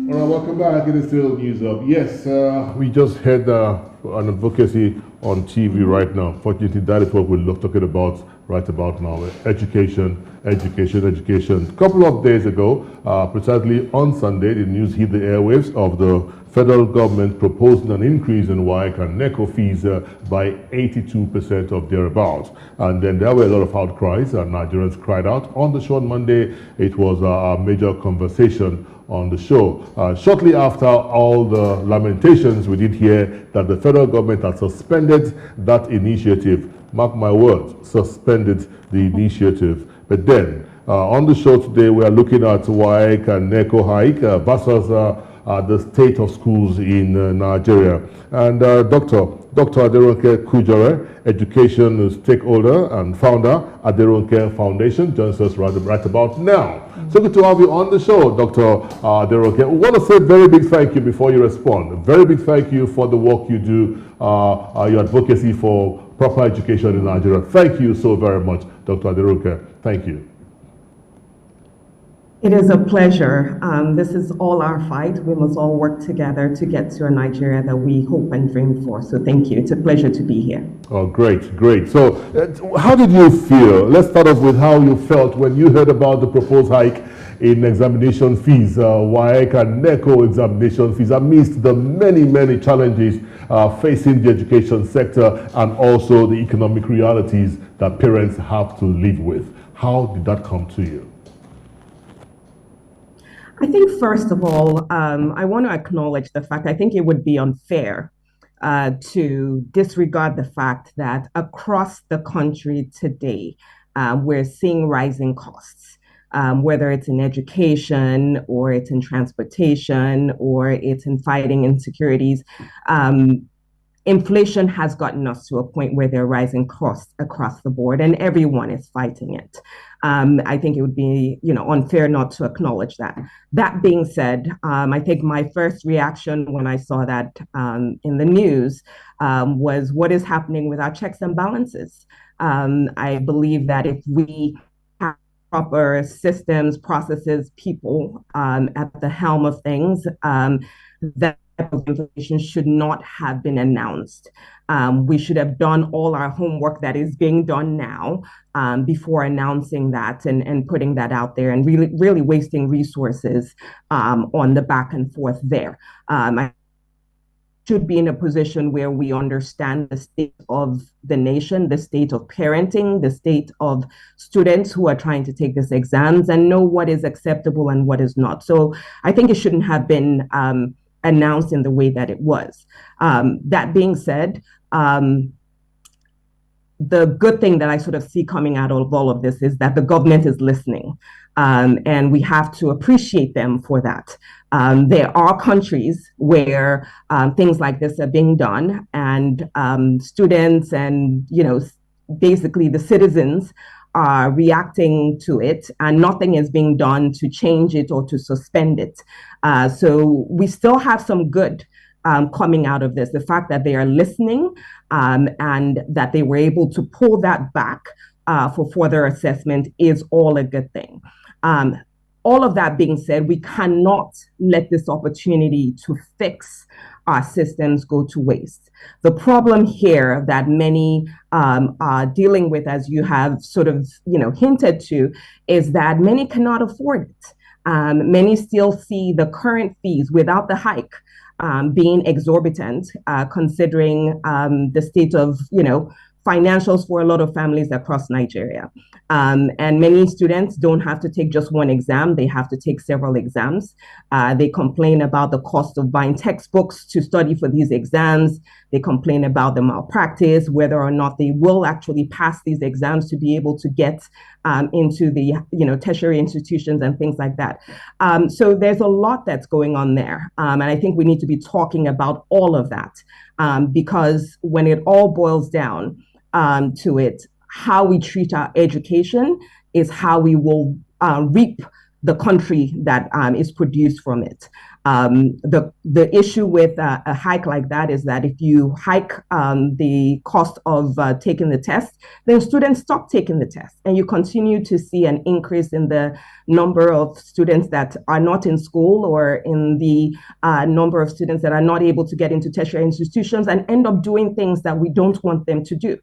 All right, welcome back. It is still News Up. Yes, we just had an advocacy on TV right now. Fortunately, that is what we're talking about right about now. Education, education, education. A couple of days ago, precisely on Sunday, the news hit the airwaves of the federal government proposing an increase in WAEC and NECO fees by 82% of thereabouts. And then there were a lot of outcries, and Nigerians cried out. On the show on Monday, it was a major conversation on the show. Shortly after all the lamentations, we did hear that the federal government had suspended that initiative. Mark my words, suspended the initiative. But then, on the show today, we are looking at WAEC and NECO hike versus the state of schools in Nigeria. And Dr. Aderonke Kujore, education stakeholder and founder, Aderonke Foundation, joins us right about now. So good to have you on the show, Dr. Aderonke. I want to say a very big thank you before you respond. A very big thank you for the work you do, your advocacy for proper education in Nigeria. Thank you so very much, Dr. Aderonke. Thank you. It is a pleasure. This is all our fight. We must all work together to get to a Nigeria that we hope and dream for. So thank you. It's a pleasure to be here. Oh, great, great. So how did you feel? Let's start off with how you felt when you heard about the proposed hike in examination fees, WAEC and NECO examination fees, amidst the many, many challenges facing the education sector and also the economic realities that parents have to live with. How did that come to you? I think, first of all, I want to acknowledge the fact I think it would be unfair to disregard the fact that across the country today, we're seeing rising costs, whether it's in education or it's in transportation or it's in fighting insecurities. Inflation has gotten us to a point where there are rising costs across the board, and everyone is fighting it. I think it would be, unfair not to acknowledge that. That being said, I think my first reaction when I saw that in the news was what is happening with our checks and balances. I believe that if we have proper systems, processes, people at the helm of things, that information should not have been announced. We should have done all our homework that is being done now before announcing that and putting that out there and really wasting resources on the back and forth there. I should be in a position where we understand the state of the nation, the state of parenting, the state of students who are trying to take these exams and know what is acceptable and what is not. So I think it shouldn't have been announced in the way that it was. That being said, the good thing that I sort of see coming out of all of this is that the government is listening, and we have to appreciate them for that. There are countries where things like this are being done, and students and basically the citizens are reacting to it, and nothing is being done to change it or to suspend it. So we still have some good coming out of this. The fact that they are listening and that they were able to pull that back for further assessment is all a good thing. All of that being said, we cannot let this opportunity to fix our systems go to waste. The problem here that many are dealing with, as you have sort of hinted to, is that many cannot afford it. Many still see the current fees without the hike being exorbitant, considering the state of financials for a lot of families across Nigeria. And many students don't have to take just one exam, they have to take several exams. They complain about the cost of buying textbooks to study for these exams. They complain about the malpractice, whether or not they will actually pass these exams to be able to get into the tertiary institutions and things like that. So there's a lot that's going on there. And I think we need to be talking about all of that because when it all boils down to it, how we treat our education is how we will reap the country that is produced from it. The issue with a hike like that is that if you hike the cost of taking the test, then students stop taking the test, and you continue to see an increase in the number of students that are not in school, or in the number of students that are not able to get into tertiary institutions and end up doing things that we don't want them to do.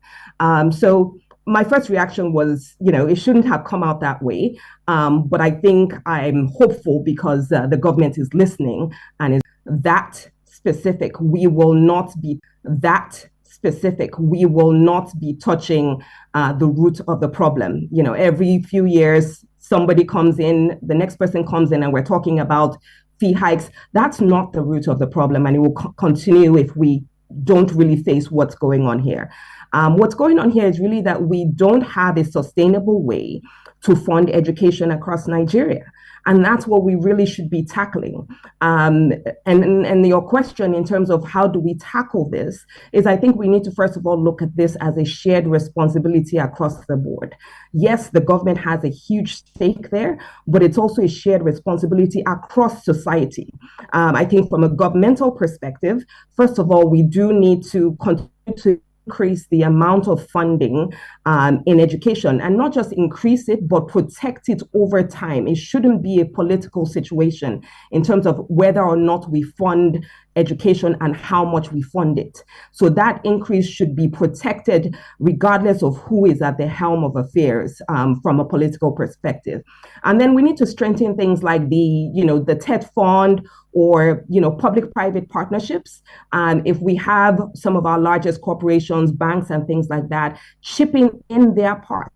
So my first reaction was, it shouldn't have come out that way. But I think I'm hopeful because the government is listening and is that specific. We will not be that specific. We will not be touching the root of the problem. Every few years, somebody comes in, the next person comes in, and we're talking about fee hikes. That's not the root of the problem, and it will continue if we don't really face what's going on here. What's going on here is really that we don't have a sustainable way to fund education across Nigeria. And that's what we really should be tackling. And your question in terms of how do we tackle this is, I think we need to first of all look at this as a shared responsibility across the board. Yes, the government has a huge stake there, but it's also a shared responsibility across society. I think from a governmental perspective, first of all, we do need to continue to increase the amount of funding in education, and not just increase it, but protect it over time. It shouldn't be a political situation in terms of whether or not we fund education and how much we fund it. So that increase should be protected regardless of who is at the helm of affairs from a political perspective. And then we need to strengthen things like the TED fund, or public-private partnerships. If we have some of our largest corporations, banks, and things like that chipping in their part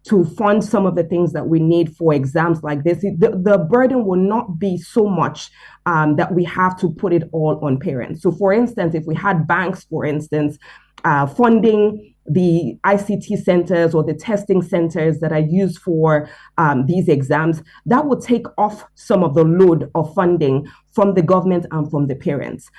to fund some of the things that we need for exams like this, the burden will not be so much that we have to put it all on parents. So for instance, if we had banks, for instance, funding the ICT centers or the testing centers that are used for these exams, that would take off some of the load of funding from the government and from the parents.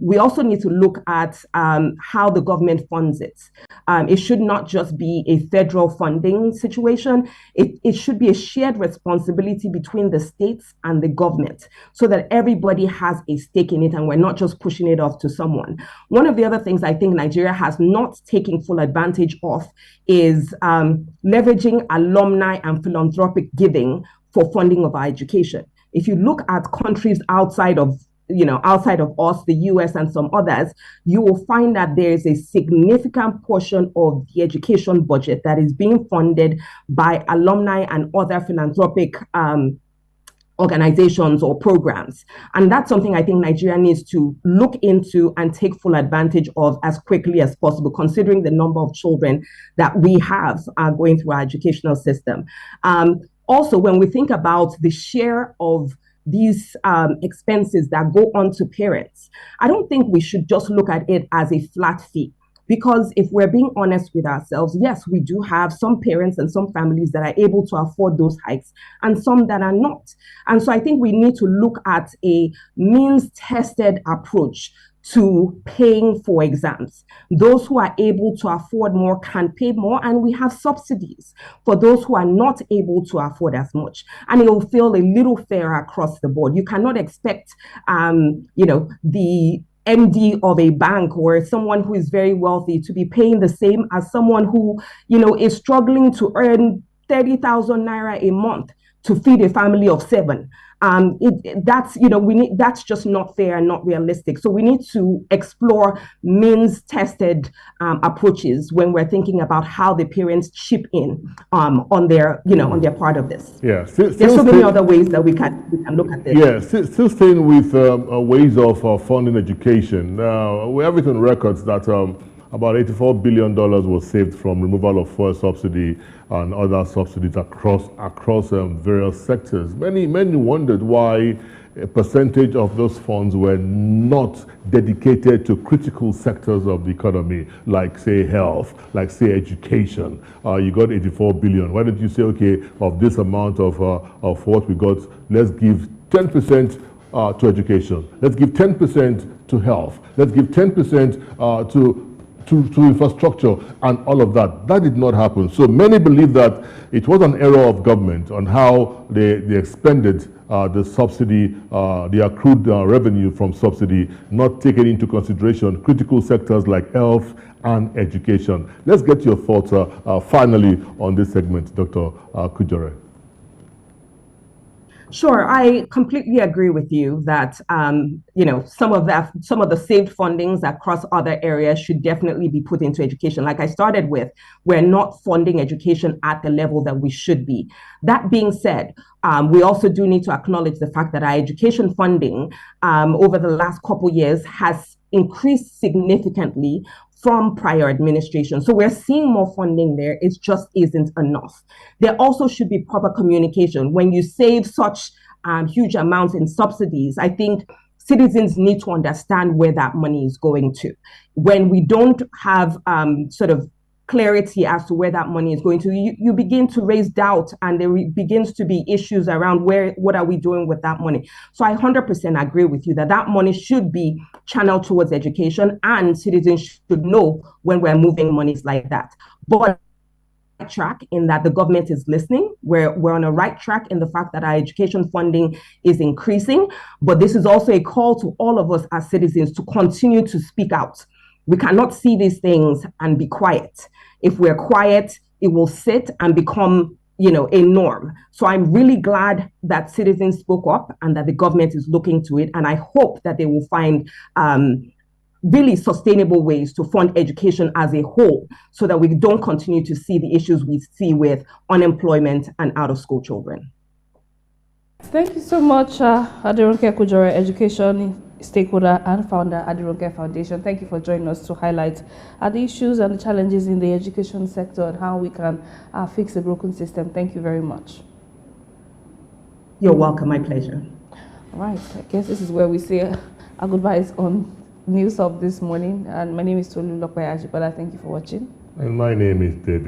We also need to look at how the government funds it. It should not just be a federal funding situation. It should be a shared responsibility between the states and the government, so that everybody has a stake in it and we're not just pushing it off to someone. One of the other things I think Nigeria has not taken full advantage of is leveraging alumni and philanthropic giving for funding of our education. If you look at countries outside of us, the US and some others, you will find that there is a significant portion of the education budget that is being funded by alumni and other philanthropic organizations or programs. And that's something I think Nigeria needs to look into and take full advantage of as quickly as possible, considering the number of children that we have going through our educational system. Also, when we think about the share of these expenses that go on to parents, I don't think we should just look at it as a flat fee. Because if we're being honest with ourselves, yes, we do have some parents and some families that are able to afford those hikes and some that are not. And so I think we need to look at a means-tested approach to paying for exams. Those who are able to afford more can pay more, and we have subsidies for those who are not able to afford as much. And it will feel a little fairer across the board. You cannot expect, the MD of a bank or someone who is very wealthy to be paying the same as someone who, is struggling to earn 30,000 naira a month to feed a family of 7. That's just not fair and not realistic. So we need to explore means-tested approaches when we're thinking about how the parents chip in on their part of this. Yeah, there's so many other ways that we can look at this. Yeah, still staying with ways of funding education. We have it on records that about $84 billion was saved from removal of fuel subsidy and other subsidies across various sectors. Many wondered why a percentage of those funds were not dedicated to critical sectors of the economy, like say health, like say education. You got 84 billion. Why don't you say, okay, of this amount of what we got, let's give 10% to education. Let's give 10% to health. Let's give 10% to infrastructure and all of that. That did not happen. So many believe that it was an error of government on how they expended the subsidy, the accrued revenue from subsidy, not taking into consideration critical sectors like health and education. Let's get your thoughts finally on this segment, Dr. Kujore. Sure, I completely agree with you that some of the saved fundings across other areas should definitely be put into education. Like I started with, we're not funding education at the level that we should be. That being said, we also do need to acknowledge the fact that our education funding over the last couple years has increased significantly from prior administration. So we're seeing more funding there. It just isn't enough. There also should be proper communication. When you save such huge amounts in subsidies, I think citizens need to understand where that money is going to. When we don't have sort of clarity as to where that money is going to, you begin to raise doubt, and there begins to be issues around what are we doing with that money. So I 100% agree with you that that money should be channeled towards education, and citizens should know when we're moving monies like that. But track in that the government is listening. We're on a right track in the fact that our education funding is increasing, but this is also a call to all of us as citizens to continue to speak out. We cannot see these things and be quiet. If we're quiet, it will sit and become, a norm. So I'm really glad that citizens spoke up and that the government is looking to it. And I hope that they will find really sustainable ways to fund education as a whole so that we don't continue to see the issues we see with unemployment and out-of-school children. Thank you so much, Aderonke Kujore, education stakeholder and founder, Aderonke Foundation. Thank you for joining us to highlight the issues and the challenges in the education sector and how we can fix a broken system. Thank you very much. You're welcome. My pleasure. All right. I guess this is where we say our goodbyes on News Up this morning. And my name is Tolu Lokwe Ajibala. Thank you for watching. And my name is David.